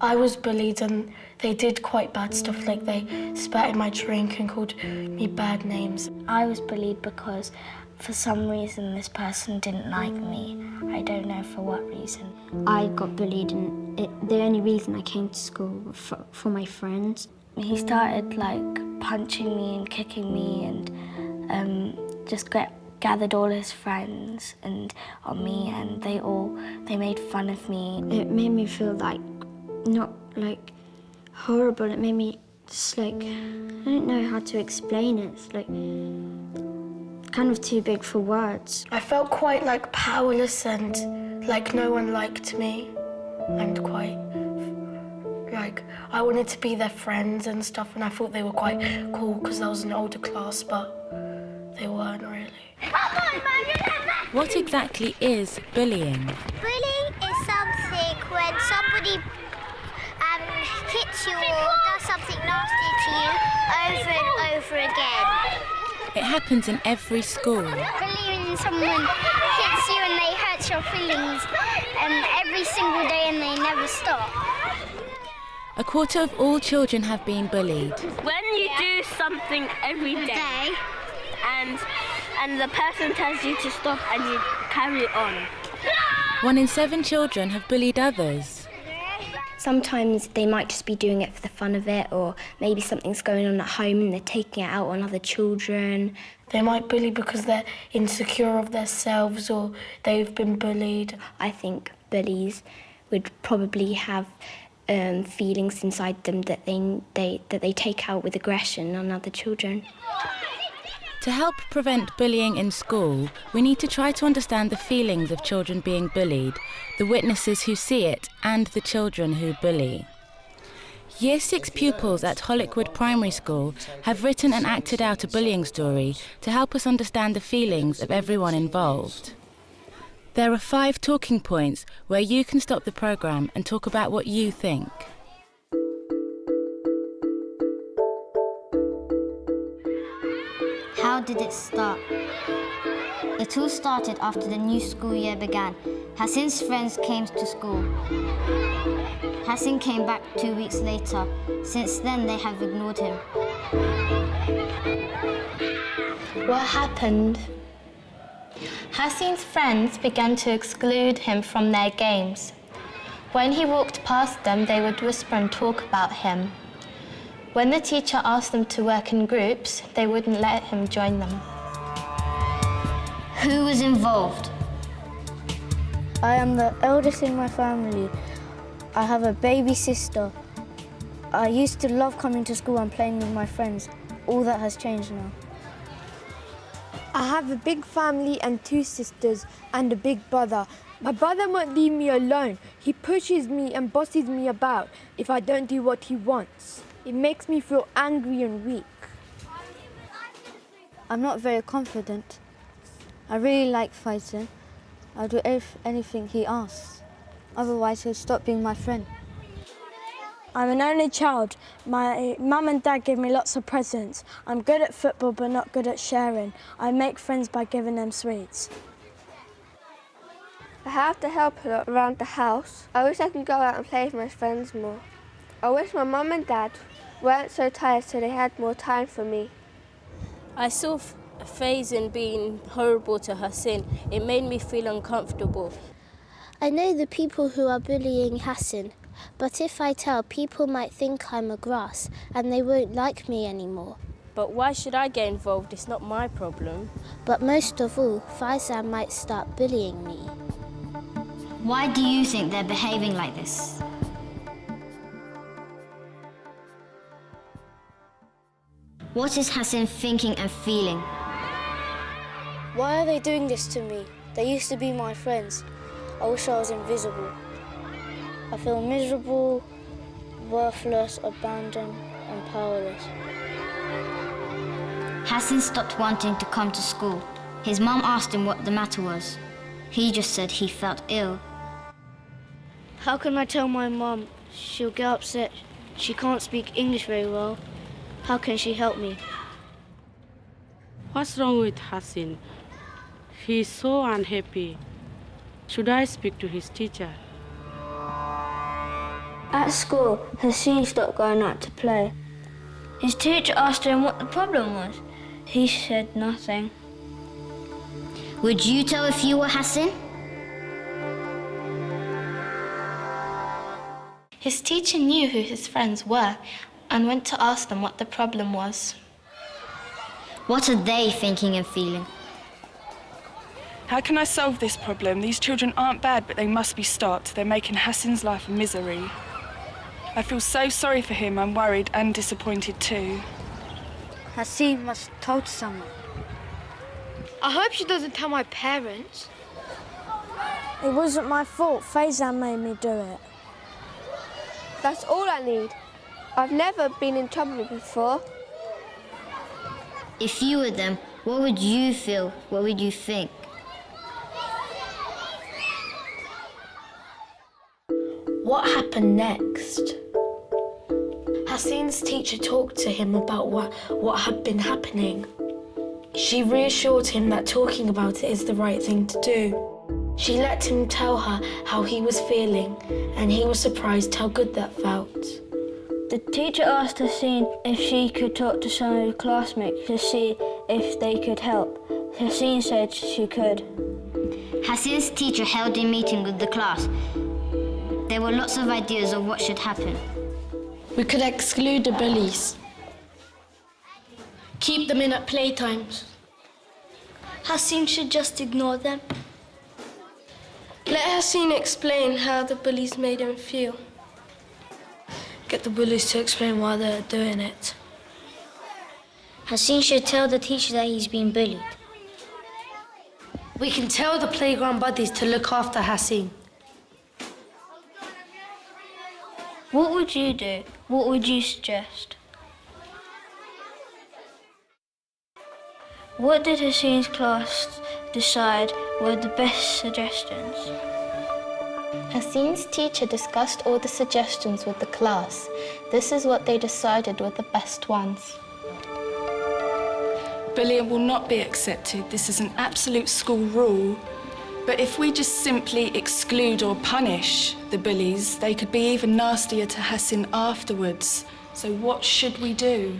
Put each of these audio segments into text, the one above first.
I was bullied and they did quite bad stuff, like they spat in my drink and called me bad names. I was bullied because for some reason this person didn't like me. I don't know for what reason. I got bullied and the only reason I came to school was for my friends. He started like punching me and kicking me and just gathered all his friends and on me, and they made fun of me. It made me feel like, not like horrible, it made me just like, I don't know how to explain it. It's like kind of too big for words. I felt quite like powerless and like no one liked me, and quite like I wanted to be their friends and stuff, and I thought they were quite cool because I was an older class, but they weren't really. What exactly is bullying? Bullying is something when somebody hits you or does something nasty to you over and over again. It happens in every school. Bullying when someone hits you and they hurt your feelings every single day and they never stop. A quarter of all children have been bullied. When you do something every day and the person tells you to stop and you carry on. 1 in 7 children have bullied others. Sometimes they might just be doing it for the fun of it, or maybe something's going on at home and they're taking it out on other children. They might bully because they're insecure of themselves or they've been bullied. I think bullies would probably have feelings inside them that they take out with aggression on other children. To help prevent bullying in school, we need to try to understand the feelings of children being bullied, the witnesses who see it, and the children who bully. Year 6 pupils at Hollickwood Primary School have written and acted out a bullying story to help us understand the feelings of everyone involved. There are 5 talking points where you can stop the programme and talk about what you think. How did it start? It all started after the new school year began. Hassan's friends came to school. Hassan came back 2 weeks later. Since then, they have ignored him. What happened? Hassan's friends began to exclude him from their games. When he walked past them, they would whisper and talk about him. When the teacher asked them to work in groups, they wouldn't let him join them. Who was involved? I am the eldest in my family. I have a baby sister. I used to love coming to school and playing with my friends. All that has changed now. I have a big family and 2 sisters and a big brother. My brother won't leave me alone. He pushes me and bosses me about if I don't do what he wants. It makes me feel angry and weak. I'm not very confident. I really like fighting. I'll do anything he asks. Otherwise, he'll stop being my friend. I'm an only child. My mum and dad give me lots of presents. I'm good at football but not good at sharing. I make friends by giving them sweets. I have to help a lot around the house. I wish I could go out and play with my friends more. I wish my mum and dad weren't so tired so they had more time for me. I saw Faizan being horrible to Hassan. It made me feel uncomfortable. I know the people who are bullying Hassan, but if I tell, people might think I'm a grass and they won't like me anymore. But why should I get involved? It's not my problem. But most of all, Faizan might start bullying me. Why do you think they're behaving like this? What is Hassan thinking and feeling? Why are they doing this to me? They used to be my friends. I wish I was invisible. I feel miserable, worthless, abandoned, and powerless. Hassan stopped wanting to come to school. His mum asked him what the matter was. He just said he felt ill. How can I tell my mum? She'll get upset. She can't speak English very well. How can she help me? What's wrong with Hassan? He's so unhappy. Should I speak to his teacher? At school, Hassan stopped going out to play. His teacher asked him what the problem was. He said nothing. Would you tell if you were Hassan? His teacher knew who his friends were and went to ask them what the problem was. What are they thinking and feeling? How can I solve this problem? These children aren't bad, but they must be stopped. They're making Hassan's life a misery. I feel so sorry for him. I'm worried and disappointed too. Hassan must have told someone. I hope she doesn't tell my parents. It wasn't my fault. Faizan made me do it. That's all I need. I've never been in trouble before. If you were them, what would you feel? What would you think? What happened next? Hassan's teacher talked to him about what had been happening. She reassured him that talking about it is the right thing to do. She let him tell her how he was feeling, and he was surprised how good that felt. The teacher asked Hassan if she could talk to some of his classmates to see if they could help. Hassan said she could. Hassan's teacher held a meeting with the class. There were lots of ideas of what should happen. We could exclude the bullies. Keep them in at playtimes. Hassan should just ignore them. Let Hassan explain how the bullies made him feel. Get the bullies to explain why they're doing it. Hassan should tell the teacher that he's been bullied. We can tell the playground buddies to look after Hassan. What would you do? What would you suggest? What did Hassan's class decide were the best suggestions? Hassan's teacher discussed all the suggestions with the class. This is what they decided were the best ones. Bullying will not be accepted. This is an absolute school rule. But if we just simply exclude or punish the bullies, they could be even nastier to Hassan afterwards. So what should we do?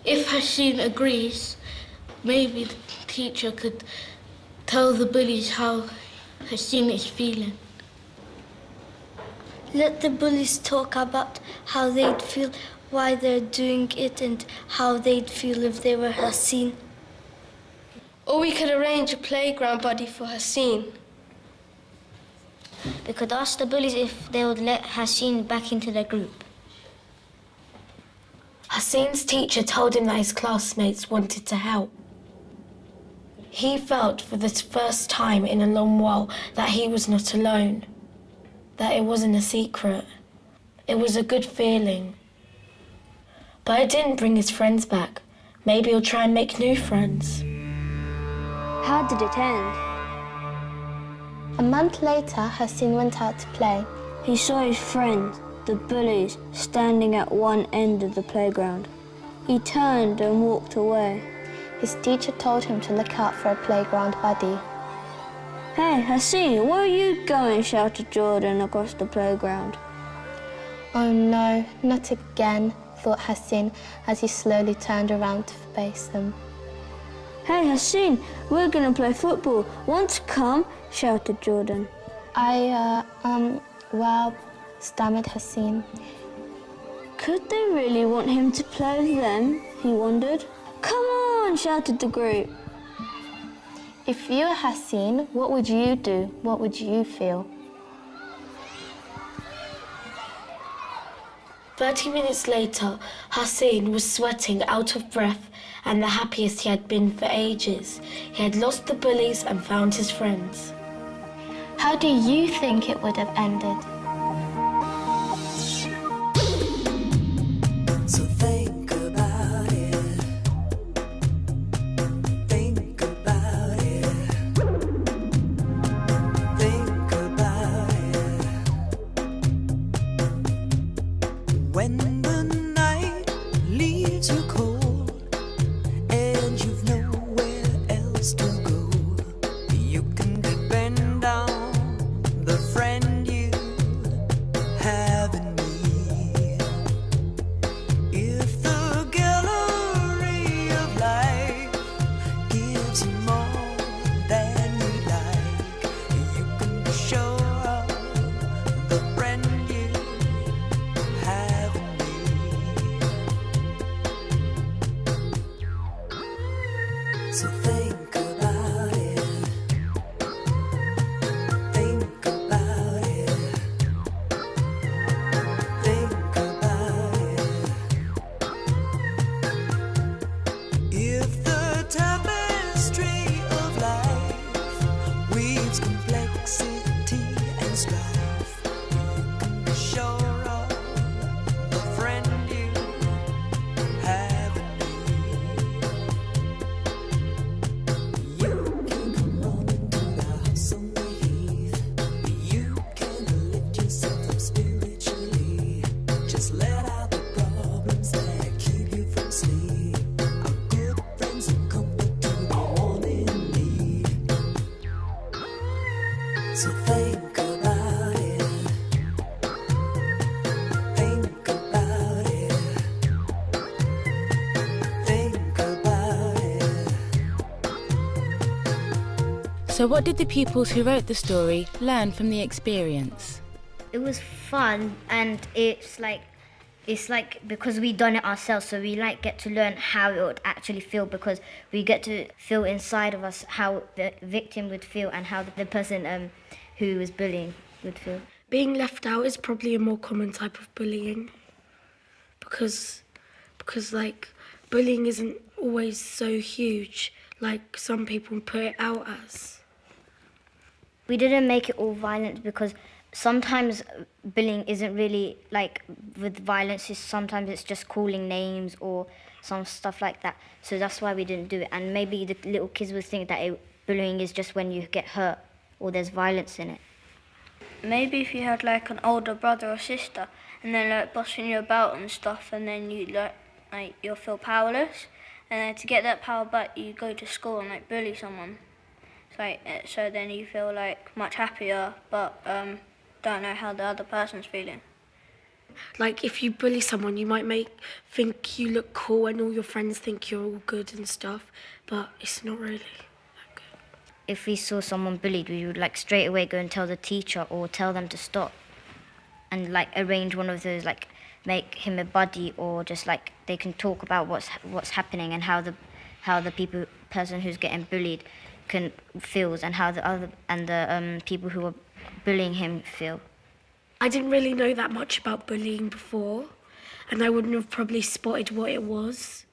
If Hassan agrees, maybe the teacher could tell the bullies how Hassan is feeling. Let the bullies talk about how they'd feel, why they're doing it, and how they'd feel if they were Hassan. Or we could arrange a playground buddy for Hassan. We could ask the bullies if they would let Hassan back into their group. Hassan's teacher told him that his classmates wanted to help. He felt for the first time in a long while that he was not alone, that it wasn't a secret. It was a good feeling. But it didn't bring his friends back. Maybe he'll try and make new friends. How did it end? A month later, Hassan went out to play. He saw his friends, the bullies, standing at one end of the playground. He turned and walked away. His teacher told him to look out for a playground buddy. Hey, Hassan, where are you going? Shouted Jordan across the playground. Oh no, not again, thought Hassan as he slowly turned around to face them. Hey, Hassan, we're gonna play football. Want to come? Shouted Jordan. Well, stammered Hassan. Could they really want him to play with them? He wondered. Come on, shouted the group. If you were Hassan, what would you do? What would you feel? 30 minutes later, Hassan was sweating out of breath and the happiest he had been for ages. He had lost the bullies and found his friends. How do you think it would have ended? So think about it. Think about it. Think about it. When the night leaves you cold and you've nowhere else to go, you can depend on the friend you best life. You can be sure of the friend you have in me. You can come running through the house on the heath. You can lift yourself up spiritually. Just let out the problems that keep you from sleep. Our good friends and comfort to the one in need. So think about it. Think about it. Think about it. So what did the pupils who wrote the story learn from the experience? It was fun, and it's like because we done it ourselves, so we like get to learn how it would actually feel, because we get to feel inside of us how the victim would feel and how the person who was bullying would feel. Being left out is probably a more common type of bullying because like bullying isn't always so huge like some people put it out as. We didn't make it all violent because sometimes bullying isn't really like with violence. Sometimes it's just calling names or some stuff like that. So that's why we didn't do it. And maybe the little kids would think that bullying is just when you get hurt or there's violence in it. Maybe if you had like an older brother or sister and they're like bossing you about and stuff, and then you like you'll feel powerless, and then to get that power back you go to school and like bully someone. So then you feel like much happier, but don't know how the other person's feeling. Like if you bully someone, you might think you look cool and all your friends think you're all good and stuff, but it's not really that good. If we saw someone bullied, we would like straight away go and tell the teacher or tell them to stop, and like arrange one of those, like make him a buddy, or just like they can talk about what's happening and how the person who's getting bullied feels, and how the people who are bullying him feel. I didn't really know that much about bullying before, and I wouldn't have probably spotted what it was.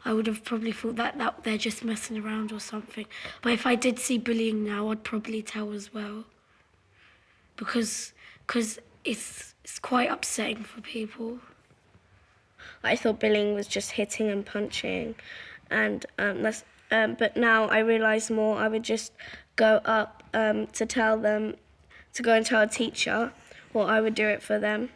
I would have probably thought that they're just messing around or something. But if I did see bullying now, I'd probably tell as well. Because it's quite upsetting for people. I thought bullying was just hitting and punching, and but now I realise more. I would just go up to go and tell a teacher, or I would do it for them.